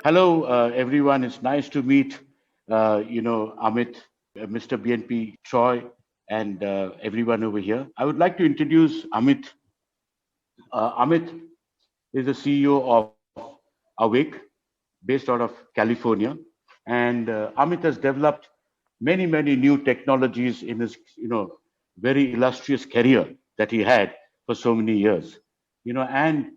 Hello, everyone. It's nice to meet, Amit, Mr. BNP, Troy, and everyone over here. I would like to introduce Amit. Amit is the CEO of Awake, based out of California, and Amit has developed many new technologies in his, very illustrious career that he had for so many years. And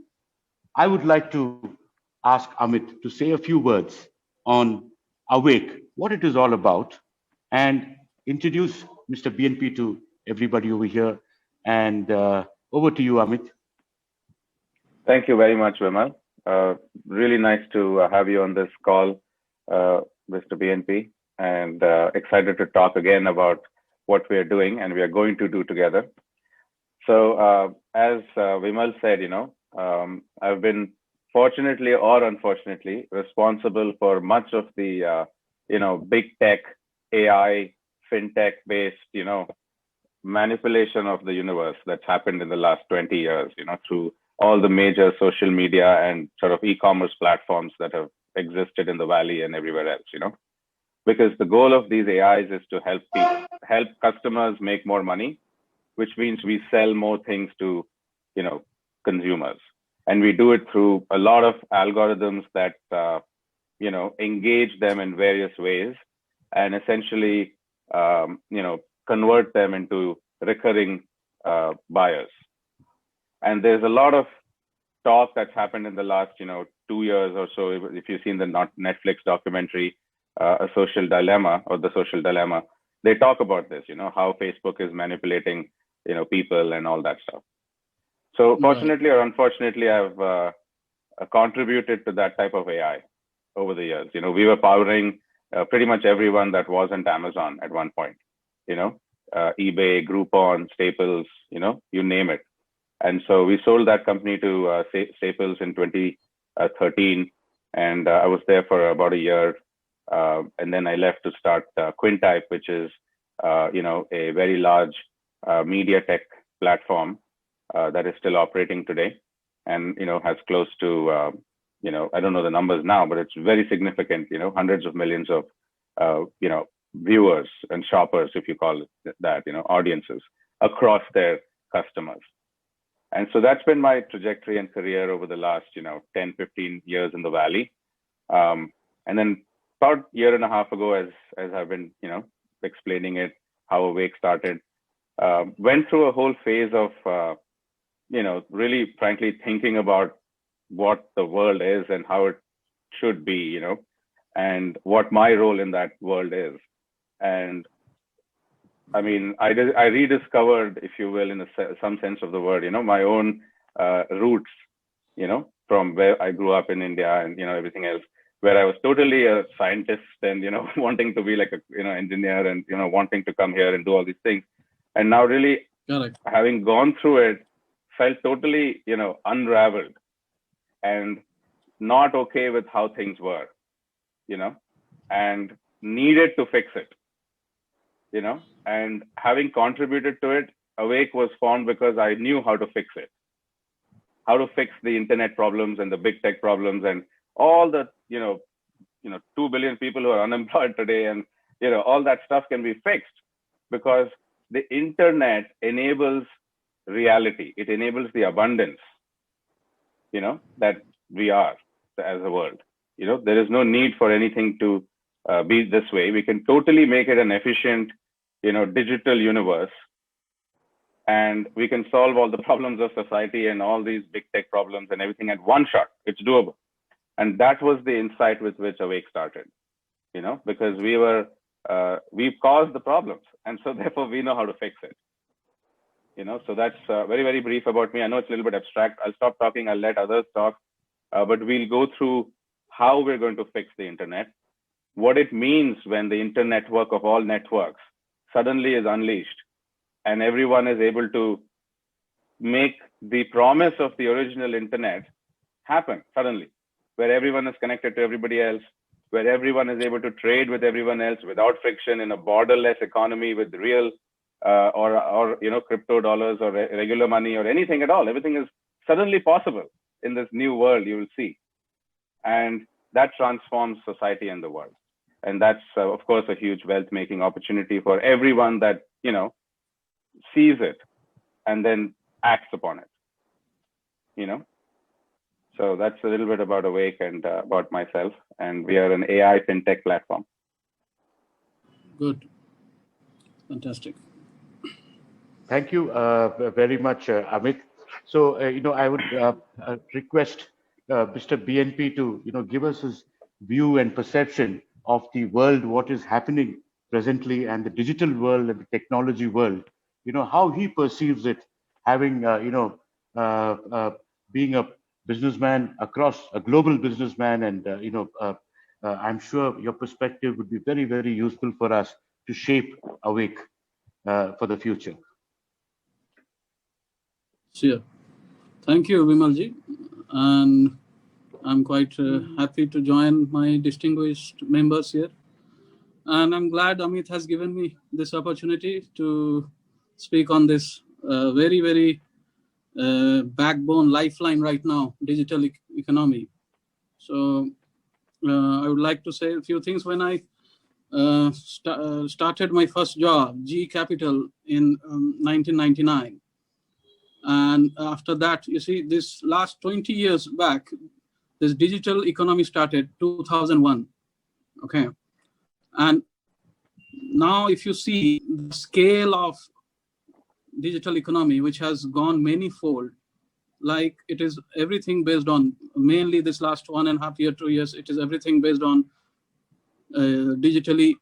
I would like to ask Amit to say a few words on Awake, what it is all about, and introduce Mr. BNP to everybody over here. And over to you, Amit. Thank you very much, Vimal. Really nice to have you on this call, Mr. BNP, and excited to talk again about what we are doing and we are going to do together. So, as Vimal said, I've been fortunately or unfortunately responsible for much of the, big tech, AI, fintech based, manipulation of the universe that's happened in the last 20 years, through all the major social media and sort of e-commerce platforms that have existed in the valley and everywhere else, because the goal of these AIs is to help customers make more money, which means we sell more things to, consumers. And we do it through a lot of algorithms that, engage them in various ways and essentially, convert them into recurring buyers. And there's a lot of talk that's happened in the last, 2 years or so. If you've seen the Netflix documentary, A Social Dilemma or The Social Dilemma, they talk about this, how Facebook is manipulating, people and all that stuff. So fortunately or unfortunately, I've contributed to that type of AI over the years. We were powering pretty much everyone that wasn't Amazon at one point, eBay, Groupon, Staples, you name it. And so we sold that company to Staples in 2013, and I was there for about a year. And then I left to start Quintype, which is, a very large media tech platform that is still operating today, and has close to, I don't know the numbers now, but it's very significant. Hundreds of millions of, viewers and shoppers, if you call it that, audiences across their customers. And so that's been my trajectory and career over the last, 10, 15 years in the Valley. And then about a year and a half ago, as I've been, explaining it, how Awake started, went through a whole phase of, really frankly thinking about what the world is and how it should be, and what my role in that world is. And I mean, I rediscovered, if you will, in some sense of the word, my own roots, from where I grew up in India and, everything else, where I was totally a scientist and, wanting to be like a, engineer and, wanting to come here and do all these things. And now really having gone through it, felt totally, unraveled and not okay with how things were, and needed to fix it, and having contributed to it, Awake was formed because I knew how to fix it, how to fix the internet problems and the big tech problems and all the, 2 billion people who are unemployed today. And, all that stuff can be fixed because the internet enables reality. It enables the abundance, that we are as a world. There is no need for anything to be this way. We can totally make it an efficient, digital universe, and we can solve all the problems of society and all these big tech problems and everything at one shot. It's doable. And that was the insight with which Awake started, because we've caused the problems. And so therefore we know how to fix it. So that's very, very brief about me. I know it's a little bit abstract. I'll stop talking. I'll let others talk. But we'll go through how we're going to fix the internet, what it means when the internetwork of all networks suddenly is unleashed and everyone is able to make the promise of the original internet happen suddenly, where everyone is connected to everybody else, where everyone is able to trade with everyone else without friction in a borderless economy with real or crypto dollars or regular money or anything at all. Everything is suddenly possible in this new world you will see. And that transforms society and the world. And that's, of course, a huge wealth making opportunity for everyone that, sees it and then acts upon it, So that's a little bit about Awake and about myself. And we are an AI fintech platform. Good. Fantastic. Thank you very much, Amit. So, I would request Mr. BNP to, give us his view and perception of the world, what is happening presently, and the digital world and the technology world. How he perceives it, having, being a businessman across a global businessman, and I'm sure your perspective would be very, very useful for us to shape Awake for the future. Sure. Thank you, Vimalji. And I'm quite happy to join my distinguished members here. And I'm glad Amit has given me this opportunity to speak on this very, very backbone lifeline right now, digital economy. So I would like to say a few things. When I started my first job, GE Capital, in 1999. And after that, you see, this last 20 years back, this digital economy started 2001. Okay. And now if you see the scale of digital economy, which has gone many-fold, like it is everything based on, mainly this last 1.5 year, 2 years, it is everything based on digitally,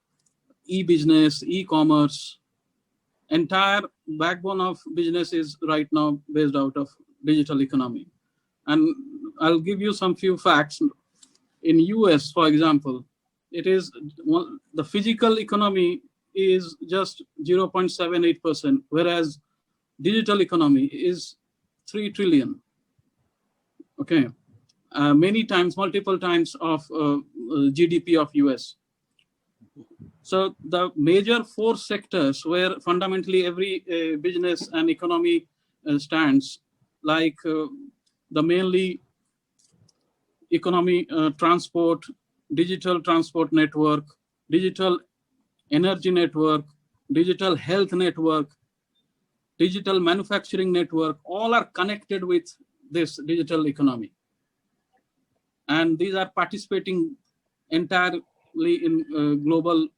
e-business, e-commerce. Entire backbone of business is right now based out of digital economy. And I'll give you some few facts. In US, for example, it is the physical economy is just 0.78%, whereas digital economy is 3 trillion. Okay, many times, multiple times of GDP of US. So the major 4 sectors where fundamentally every business and economy stands, like the mainly economy, transport, digital transport network, digital energy network, digital health network, digital manufacturing network, all are connected with this digital economy. And these are participating entirely in global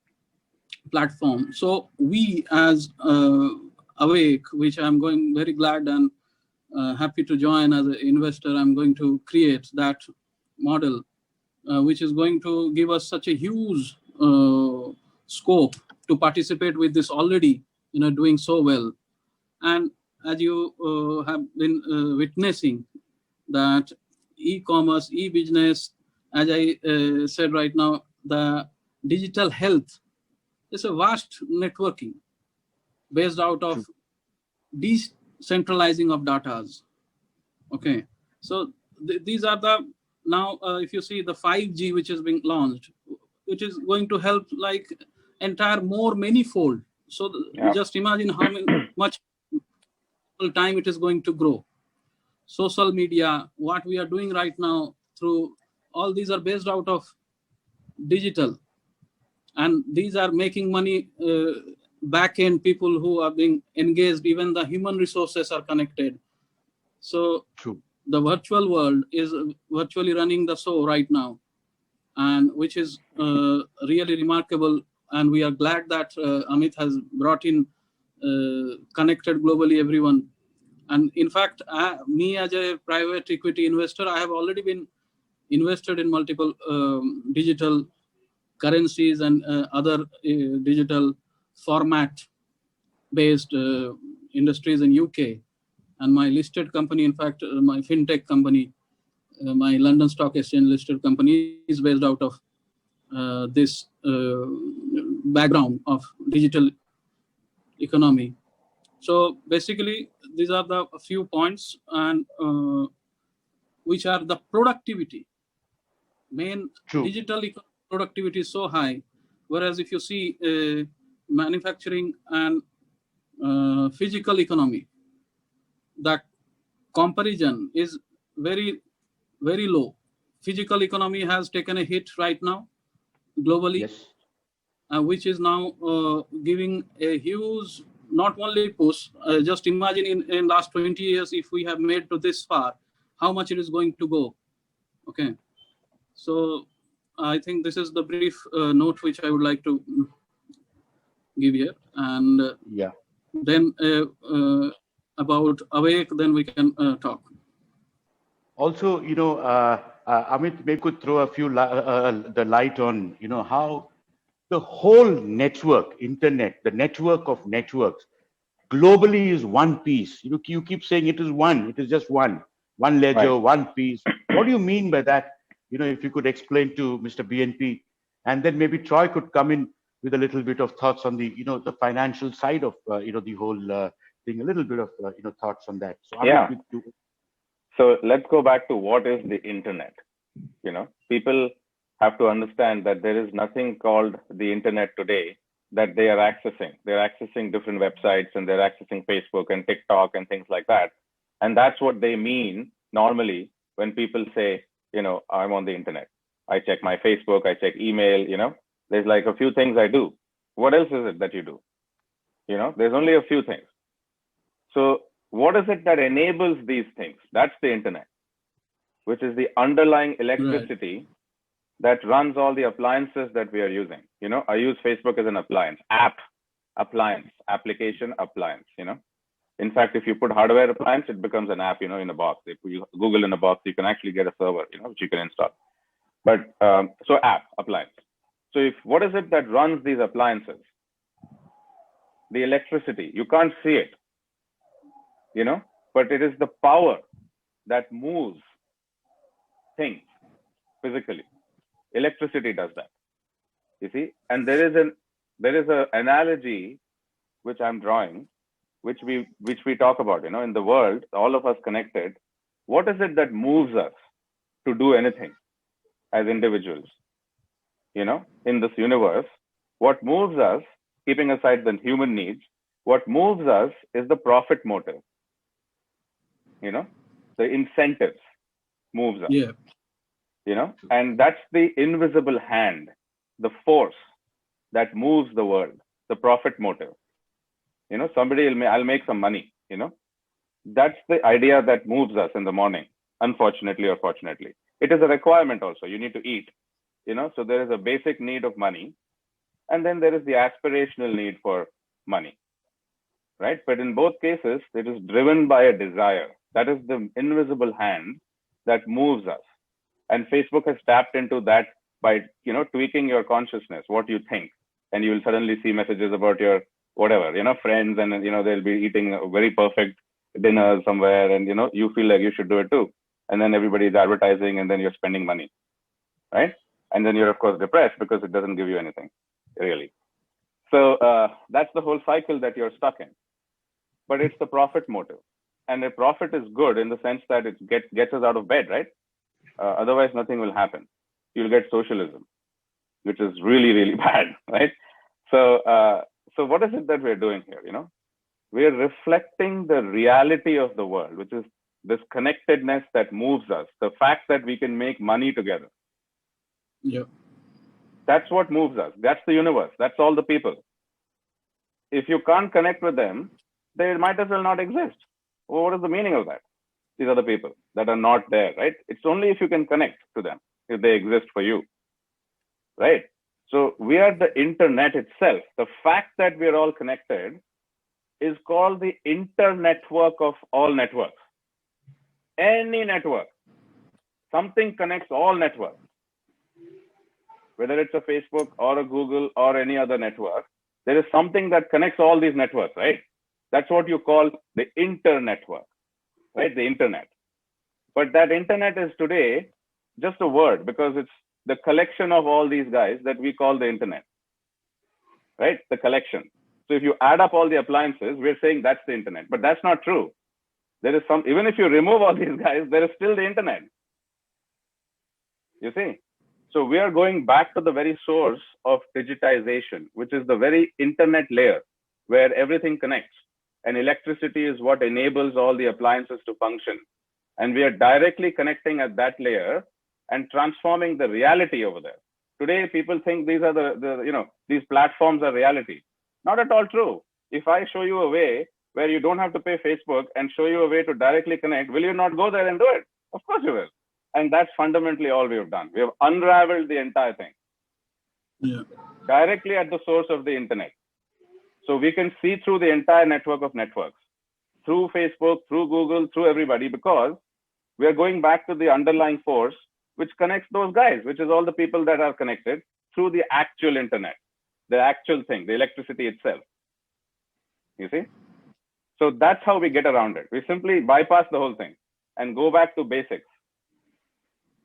platform. So we as Awake, which I'm going very glad and happy to join as an investor, I'm going to create that model, which is going to give us such a huge scope to participate with this already, doing so well. And as you have been witnessing that e-commerce, e-business, as I said right now, the digital health is a vast networking based out of decentralizing of datas. Okay, so these are the, now if you see the 5G which is being launched, which is going to help like entire more manifold. So just imagine how much time it is going to grow. Social media, what we are doing right now through all these are based out of digital, and these are making money. Back end people who are being engaged, even the human resources are connected. So the virtual world is virtually running the show right now, and which is really remarkable. And we are glad that Amit has brought in connected globally everyone. And in fact, me as a private equity investor, I have already been invested in multiple digital currencies and other digital format-based industries in UK. And my listed company, in fact, my fintech company, my London Stock Exchange listed company is based out of this background of digital economy. So basically, these are the few points, and which are the productivity. Main digital productivity is so high, whereas if you see manufacturing and physical economy, that comparison is very, very low. physical economy has taken a hit right now globally, Yes. which is now giving a huge, not only push, just imagine in last 20 years, if we have made to this far, how much it is going to go. Okay. So I think this is the brief note which I would like to give here. And Yeah. then about Awake, then we can talk. Also, Amit, maybe could throw a few the light on, how the whole network, internet, the network of networks, globally is one piece. You keep saying it is one. It is just one Right. ledger, one piece. What do you mean by that? If you could explain to Mr. BNP, and then maybe Troy could come in with a little bit of thoughts on the, the financial side of, the whole thing. A little bit of, thoughts on that. So, Yeah. Amit, So let's go back to what is the internet. People have to understand that there is nothing called the internet today that they are accessing. They're accessing different websites and they're accessing Facebook and TikTok and things like that. And that's what they mean normally when people say, I'm on the internet. I check my Facebook, I check email, there's like a few things I do. What else is it that you do? There's only a few things. So what is it that enables these things? That's the internet, which is the underlying electricity that runs all the appliances that we are using. I use Facebook as an appliance, appliance, application, appliance, In fact, if you put hardware appliance, it becomes an app, in a box. If you Google in a box, you can actually get a server, which you can install. But so app, appliance. So what is it that runs these appliances? The electricity. You can't see it, but it is the power that moves things physically. Electricity does that, you see. And there is an analogy which I'm drawing, which we talk about, in the world, all of us connected. What is it that moves us to do anything as individuals? In this universe, what moves us, keeping aside the human needs, what moves us is the profit motive. The incentives moves us. Yeah. And that's the invisible hand, the force that moves the world, the profit motive. I'll make some money, That's the idea that moves us in the morning, unfortunately or fortunately. It is a requirement also. You need to eat, so there is a basic need of money. And then there is the aspirational need for money, right? But in both cases, it is driven by a desire. That is the invisible hand that moves us. And Facebook has tapped into that by, tweaking your consciousness, what you think. And you will suddenly see messages about your whatever, friends, and, they'll be eating a very perfect dinner somewhere. And, you feel like you should do it too. And then everybody's advertising and then you're spending money, right? And then you're, of course, depressed because it doesn't give you anything, really. So that's the whole cycle that you're stuck in. But it's the profit motive. And the profit is good in the sense that it gets us out of bed, right? Otherwise, nothing will happen. You'll get socialism, which is really, really bad, right? So what is it that we're doing here? We're reflecting the reality of the world, which is this connectedness that moves us, the fact that we can make money together. Yeah. That's what moves us. That's the universe. That's all the people. If you can't connect with them, they might as well not exist. Well, what is the meaning of that? These are the people that are not there, right? It's only if you can connect to them, if they exist for you, right? So we are the internet itself. The fact that we're all connected is called the internetwork of all networks. Any network, something connects all networks. Whether it's a Facebook or a Google or any other network, there is something that connects all these networks, right? That's what you call the internetwork, right? The internet. But that internet is today just a word because it's the collection of all these guys that we call the internet, right? The collection. So if you add up all the appliances, we're saying that's the internet, but that's not true. There is even if you remove all these guys, there is still the internet. You see? So we are going back to the very source of digitization, which is the very internet layer where everything connects. And electricity is what enables all the appliances to function. And we are directly connecting at that layer and transforming the reality over there. Today, people think these are these platforms are reality. Not at all true. If I show you a way where you don't have to pay Facebook and show you a way to directly connect, will you not go there and do it? Of course you will. And that's fundamentally all we have done. We have unraveled the entire thing. Yeah. Directly at the source of the internet. So we can see through the entire network of networks, through Facebook, through Google, through everybody, because we are going back to the underlying force which connects those guys, which is all the people that are connected through the actual internet, the actual thing, the electricity itself. You see? So that's how we get around it. We simply bypass the whole thing and go back to basics.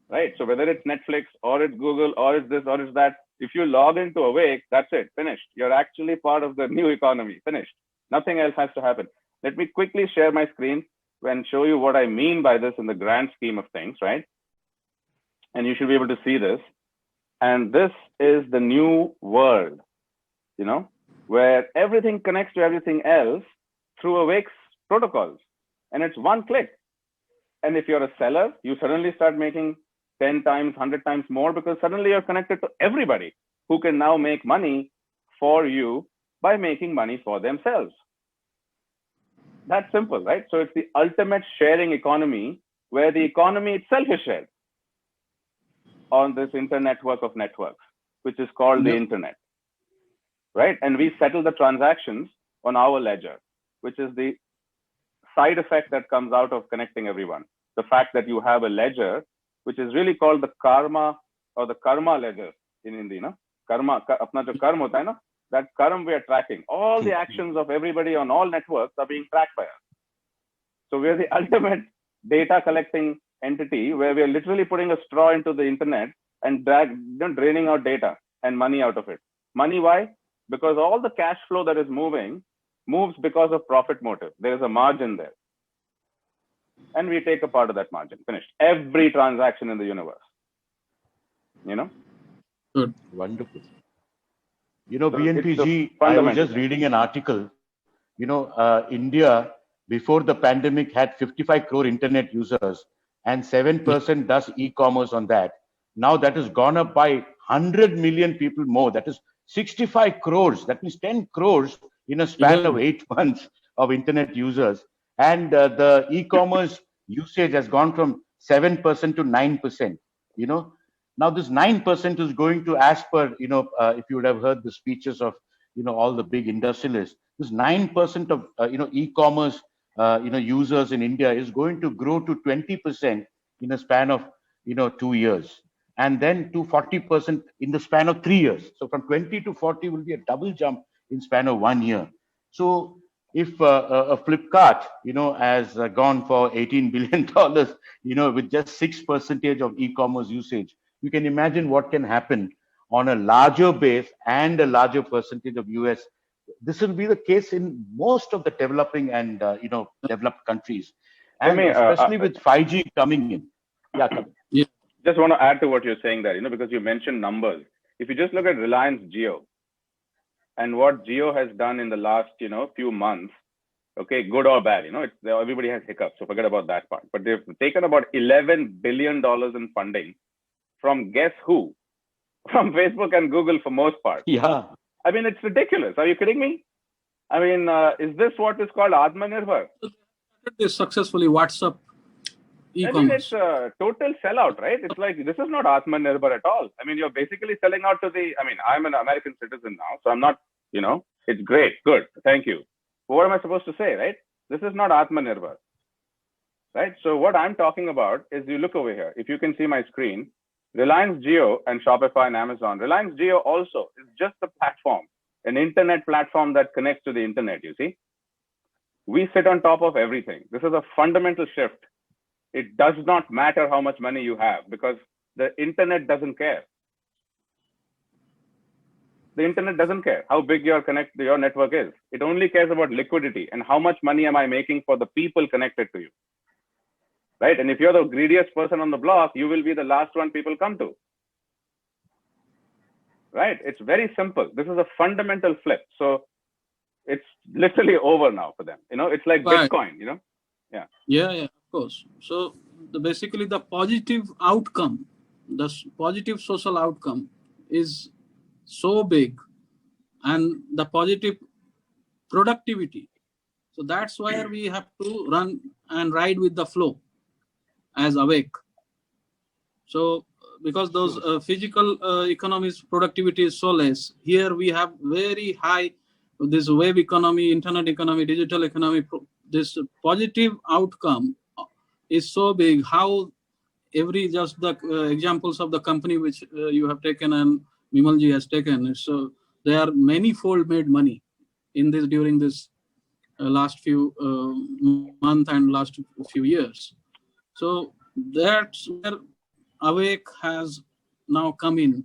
Right? So whether it's Netflix or it's Google or it's this or it's that, if you log into Awake, that's it, finished. You're actually part of the new economy, finished. Nothing else has to happen. Let me quickly share my screen and show you what I mean by this in the grand scheme of things, right? And you should be able to see this. And this is the new world, where everything connects to everything else through Awake's protocols. And it's one click. And if you're a seller, you suddenly start making 10 times, 100 times more, because suddenly you're connected to everybody who can now make money for you by making money for themselves. That's simple, right? So it's the ultimate sharing economy where the economy itself is shared on this internetwork of networks, which is called the internet, right? And we settle the transactions on our ledger, which is the side effect that comes out of connecting everyone. The fact that you have a ledger, which is really called the karma or the karma ledger in Hindi, karma, apna jo karma hota hai na, that karma we are tracking. All the actions of everybody on all networks are being tracked by us. So we are the ultimate data collecting entity where we are literally putting a straw into the internet and draining out data and money out of it. Money, why? Because all the cash flow that is moves because of profit motive. There is a margin there. And we take a part of that margin. Finished. Every transaction in the universe. Good. Wonderful. So BNPG, I was just reading an article. India, before the pandemic, had 55 crore internet users and 7% does e-commerce on that. Now that has gone up by 100 million people more. That is 65 crores. That means 10 crores in a span of 8 months of internet users. And the e-commerce usage has gone from 7% to 9%. Now this 9% is going to, as per, if you would have heard the speeches of, all the big industrialists, this 9% of, e-commerce, users in India is going to grow to 20% in a span of, 2 years. And then to 40% in the span of 3 years. So from 20 to 40 will be a double jump in span of 1 year. So if a Flipkart, has gone for $18 billion, with just 6% of e-commerce usage, you can imagine what can happen on a larger base and a larger percentage of US. This will be the case in most of the developing and, developed countries. And especially with 5G coming in. Yeah. Just want to add to what you're saying there, because you mentioned numbers. If you just look at Reliance Jio and what Jio has done in the last, few months, okay, good or bad, everybody has hiccups, so forget about that part. But they've taken about $11 billion in funding from guess who? From Facebook and Google for most part. Yeah. I mean, it's ridiculous. Are you kidding me? I mean, is this what is called Atmanirbhar? This successfully WhatsApp e-commerce. I mean, it's a total sellout, right? It's like, this is not Atmanirbhar at all. I mean, you're basically selling out to I'm an American citizen now, so I'm not, it's great, good, thank you. But what am I supposed to say, right? This is not Atmanirbhar, right? So what I'm talking about is, you look over here. If you can see my screen, Reliance Jio and Shopify and Amazon. Reliance Jio also is just a platform, an internet platform that connects to the internet, you see. We sit on top of everything. This is a fundamental shift. It does not matter how much money you have, because the internet doesn't care. The internet doesn't care how big your network is. It only cares about liquidity and how much money am I making for the people connected to you. Right? And if you're the greediest person on the block, you will be the last one people come to. Right? It's very simple. This is a fundamental flip. So it's literally over now for them. It's like Bitcoin, Yeah, of course. So basically the positive outcome the positive social outcome is so big, and the positive productivity. So that's why we have to run and ride with the flow as awake. So because those physical economies productivity is so less, here we have very high, this web economy, internet economy, digital economy, this positive outcome is so big. How every just the examples of the company which you have taken and Vimalji has taken, so they are many-fold made money in this during this last few month and last few years. So that's where Awake has now come in,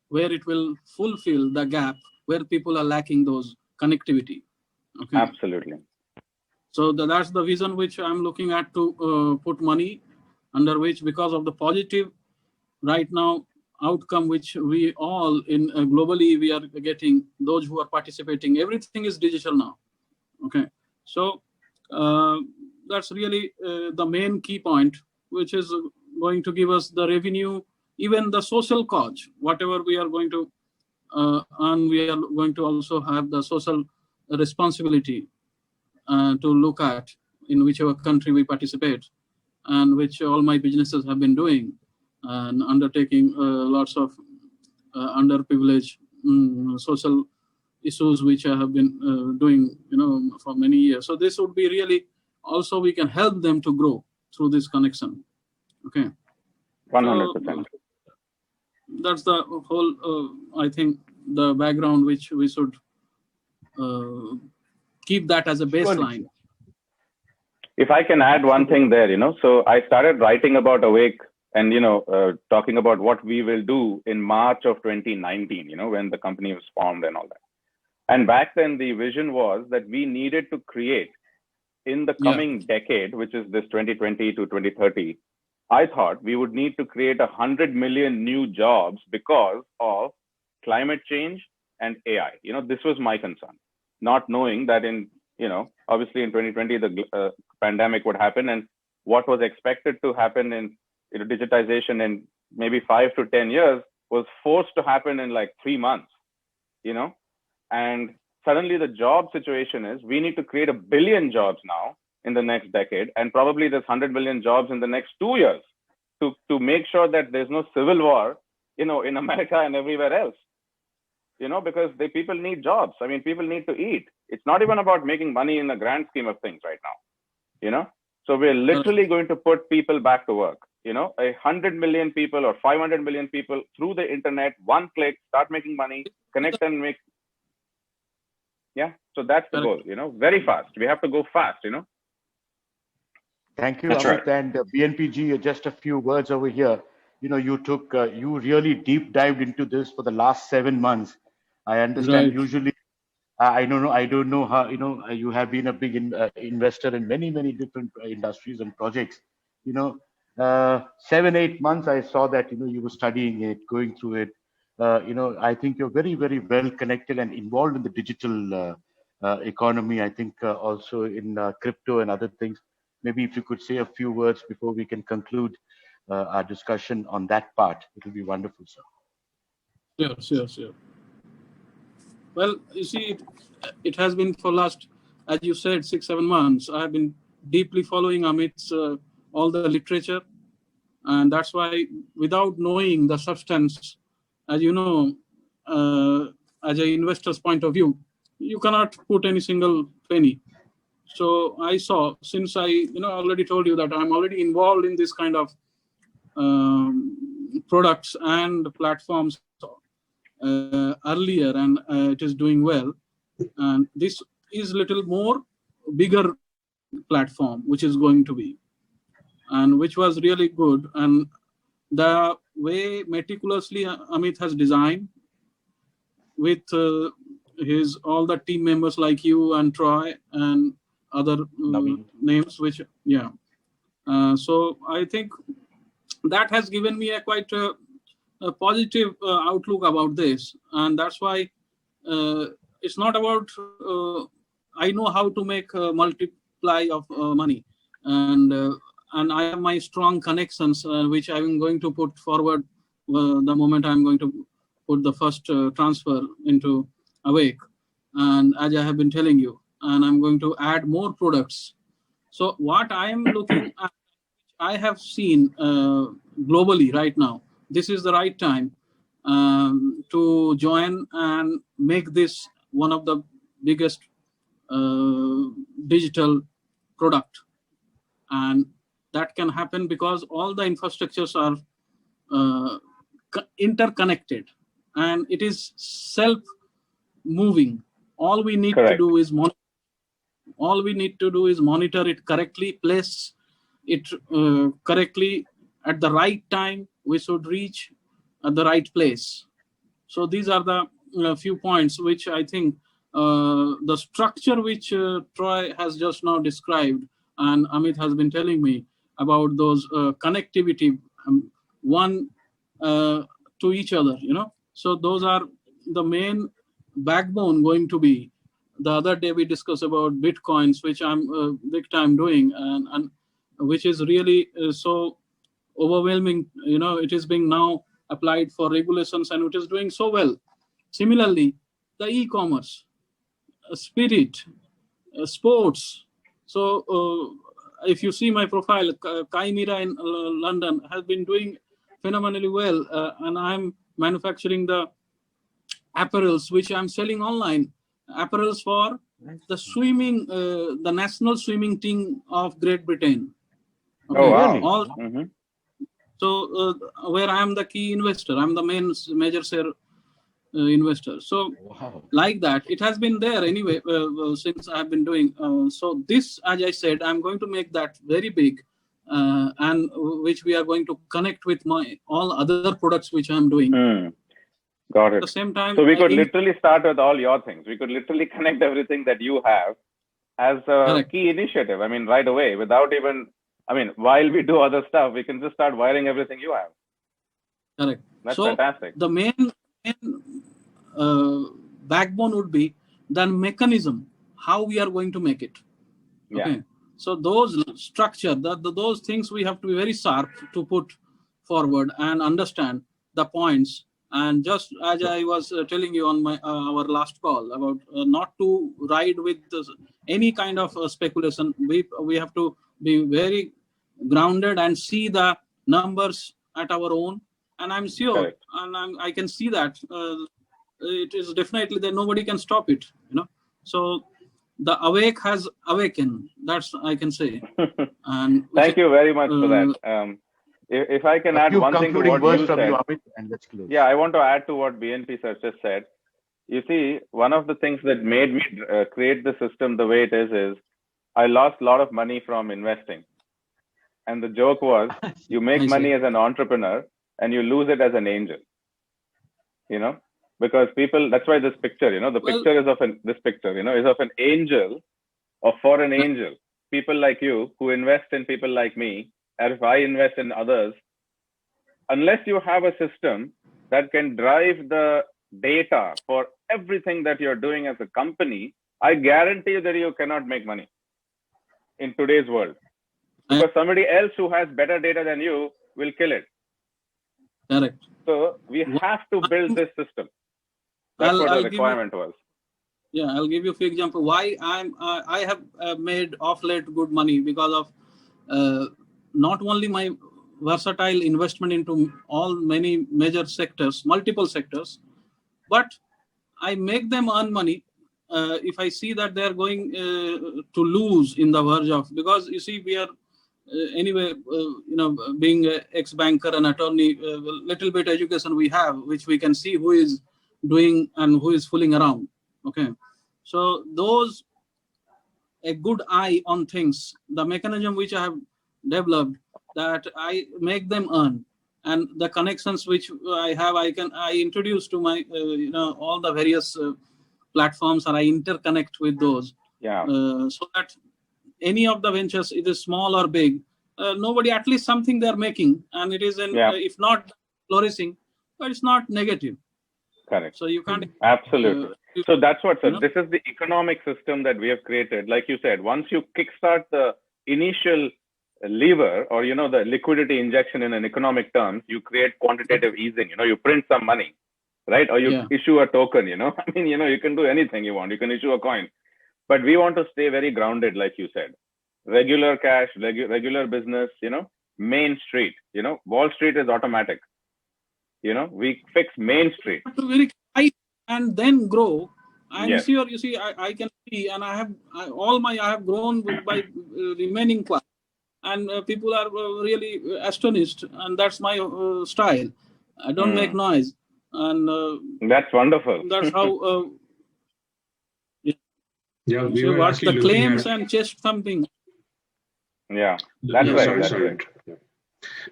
where it will fulfill the gap where people are lacking those connectivity. Okay. Absolutely. So that's the vision which I'm looking at to put money under which, because of the positive right now outcome which we all in globally we are getting, those who are participating, everything is digital now. Okay. So that's really the main key point, which is going to give us the revenue, even the social cause, whatever we are going to earn, we are going to also have the social responsibility to look at in whichever country we participate, and which all my businesses have been doing and undertaking lots of underprivileged social issues which I have been doing, for many years. So this would be really also we can help them to grow through this connection. Okay. 100%. So, that's the whole, I think, the background which we should keep that as a baseline. If I can add one thing there, so I started writing about Awake and, talking about what we will do in March of 2019, when the company was formed and all that. And back then, the vision was that we needed to create in the coming decade, which is this 2020 to 2030, I thought we would need to create 100 million new jobs because of climate change and AI. This was my concern, not knowing that obviously in 2020, the pandemic would happen, and what was expected to happen in digitization in maybe 5 to 10 years was forced to happen in like 3 months, and suddenly the job situation is we need to create 1 billion jobs now in the next decade, and probably there's 100 million jobs in the next 2 years to make sure that there's no civil war, in America and everywhere else, because people need jobs. I mean, people need to eat. It's not even about making money in the grand scheme of things right now, So we're literally going to put people back to work, 100 million people or 500 million people through the internet, one click, start making money, connect and make. Yeah. So that's the goal, very fast. We have to go fast, Thank you, That's Amit. right. And BNPG, just a few words over here. You really deep dived into this for the last 7 months. I understand. Right. Usually, I don't know how, you have been a big investor in many, many different industries and projects. 7, 8 months, I saw that, you were studying it, going through it. I think you're very, very well connected and involved in the digital economy. I think also in crypto and other things. Maybe if you could say a few words before we can conclude our discussion on that part, it will be wonderful, sir. Sure. Well, you see, it has been for last, as you said, 6, 7 months. I have been deeply following Amit's all the literature, and that's why, without knowing the substance, as you know, as an investor's point of view, you cannot put any single penny. So I saw, since I already told you that I'm already involved in this kind of products and platforms earlier, and it is doing well. And this is little more bigger platform, which is going to be, and which was really good. And the way meticulously Amit has designed with his all the team members like you and Troy and other names, which so I think that has given me a quite a positive outlook about this, and that's why it's not about I know how to make a multiply of money, and I have my strong connections which I'm going to put forward the moment I'm going to put the first transfer into Awake, and as I have been telling you, and I'm going to add more products. So what I am looking at, I have seen globally right now, this is the right time to join and make this one of the biggest digital product. And that can happen because all the infrastructures are interconnected and it is self-moving. All we need to Correct. do is monitor it correctly, place it correctly at the right time. We should reach at the right place. So these are the few points which I think the structure which Troy has just now described and Amit has been telling me about those connectivity, one to each other, So those are the main backbone going to be. The other day we discussed about Bitcoins, which I'm big time doing, and which is really so overwhelming. It is being now applied for regulations and it is doing so well. Similarly, the e-commerce, spirit, sports. So if you see my profile, Kai Mira in London has been doing phenomenally well, and I'm manufacturing the apparels which I'm selling online. Apparels for the swimming, the national swimming team of Great Britain. Oh, Okay, wow. all. Mm-hmm. So where I am the key investor, I'm the main major share investor. So like that, it has been there anyway since I have been doing. So this, as I said, I'm going to make that very big, and which we are going to connect with my all other products which I'm doing. Got it. At the same time, so we could literally start with all your things. We could literally connect everything that you have as a correct. key initiative. I mean, right away, without even, while we do other stuff, we can just start wiring everything you have. Correct. That's so fantastic. The main backbone would be the mechanism, how we are going to make it. Okay. Yeah. So those structure, those things we have to be very sharp to put forward and understand the points. And just as I was telling you on my our last call about not to ride with any kind of speculation. We have to be very grounded and see the numbers at our own. And I'm sure, Correct. and I can see that it is definitely that nobody can stop it. So the awake has awakened. That's I can say. And thank you very much for that. If I can add one thing to what you said, Amit, and let's close. Yeah, I want to add to what BNP sir just said. You see, one of the things that made me create the system the way it is I lost a lot of money from investing. And the joke was, you make money as an entrepreneur and you lose it as an angel. Because people, that's why this picture, the picture is of is of an angel or for an angel. People like you who invest in people like me, and if I invest in others, unless you have a system that can drive the data for everything that you're doing as a company, I guarantee you that you cannot make money in today's world. Because somebody else who has better data than you will kill it. Correct. So we have to build this system. That's what the requirement was. Yeah, I'll give you a few example. Why I have made off late good money because of not only my versatile investment into all many major sectors, multiple sectors, but I make them earn money if I see that they are going to lose in the verge of, because you see we are anyway, being an ex-banker and attorney, little bit education we have, which we can see who is doing and who is fooling around. Okay. So those, a good eye on things, the mechanism which I have developed, that I make them earn, and the connections which I have, I introduce to my, all the various platforms, and I interconnect with those. Yeah. So that any of the ventures, either small or big, nobody, at least something they're making, and it is if not flourishing, but it's not negative. Correct. So you can't. Absolutely. So that's what, sir. This is the economic system that we have created. Like you said, once you kickstart the initial lever, or the liquidity injection in an economic terms, you create quantitative easing. You print some money, right? Or you issue a token. I mean, you can do anything you want. You can issue a coin, but we want to stay very grounded, like you said. Regular cash, regular business. Main Street. Wall Street is automatic. We fix Main Street. Very high and then grow. I'm Yes. sure you see, I can see, and I have grown by remaining quiet, and people are really astonished, and that's my style. I don't make noise, and that's wonderful. that's how. Yeah, we So were what's actually the looking claims at. and chest thumping? Yeah, that's No, right. sorry, That's sorry. right. Yeah.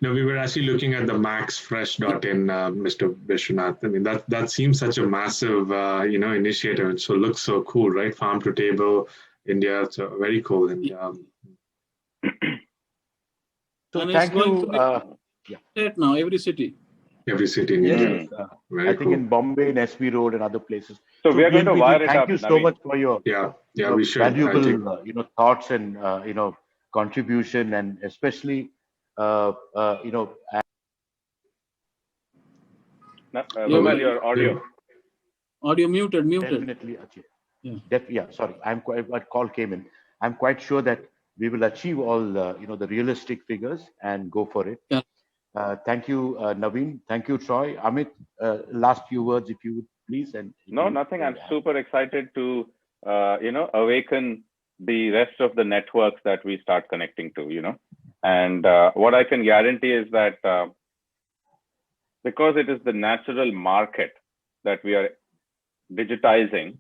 No, we were actually looking at the maxfresh.in, Mr. Vishwanath. I mean, that seems such a massive, initiative. It looks so cool, right? Farm to table, India. So very cool. And So And thank it's going you. to be state now, every city. every city in Yes, India. yes, Very I think cool. in Bombay, in SB Road, and other places. So we are going to BNP ji, wire it thank up, you so Naveen. much for your Yeah, we should. I think. valuable thoughts and contribution, and especially Vimal, your audio. Audio muted. definitely achieve. Sorry, what call came in. I'm quite sure that we will achieve all the realistic figures and go for it. Yeah. Thank you, Naveen. Thank you, Troy. Amit, last few words, if you would please. And No, nothing. I'm super excited to awaken the rest of the networks that we start connecting to. And what I can guarantee is that because it is the natural market that we are digitizing,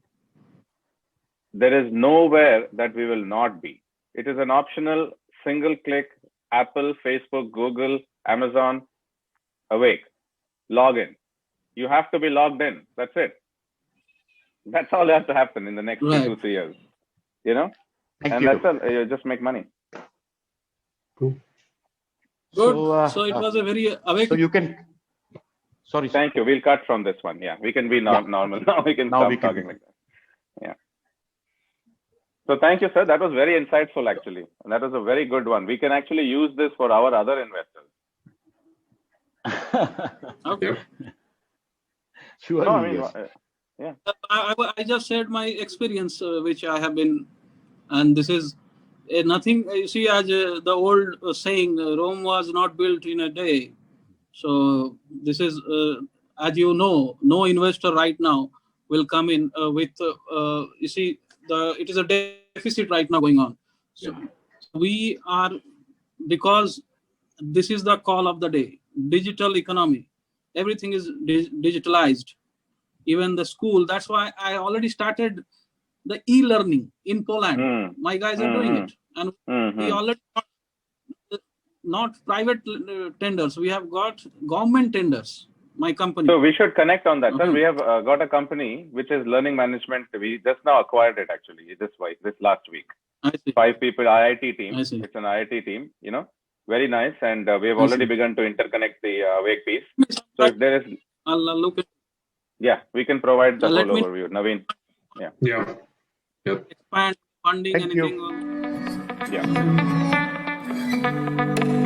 there is nowhere that we will not be. It is an optional single click, Apple, Facebook, Google, Amazon, awake, log in. You have to be logged in. That's it. That's all that has to happen in the next 2 to 3 years. Thank you. That's all. You just make money. Cool. Good. So it was a very awakening. So you can. Sorry. Thank you. We'll cut from this one. Yeah, we can be normal now. We can stop talking like that. Yeah. So thank you, sir. That was very insightful, actually. And that was a very good one. We can actually use this for our other investors. Okay. Yep. Sure. No, I mean, Yes. I just shared my experience, which I have been, and this is nothing. You see, as the old saying, Rome was not built in a day. So this is, as you know, no investor right now will come in with, you see, it is a deficit right now going on. So we are, because this is the call of the day, digital economy. Everything is digitalized. Even the school. That's why I already started the e-learning in Poland. My guys are doing it. And we already got not private tenders. We have got government tenders. My company. So we should connect on that, sir. We have got a company which is learning management. We just now acquired it actually this last week. I see. 5 people, IIT team. I see. It's an IIT team, very nice. And we have already begun to interconnect the wake piece. So if there is, I'll look at. Yeah, we can provide the Let whole me- overview. Naveen. Yeah. Yep. Expand funding, Thank you. anything. Yeah.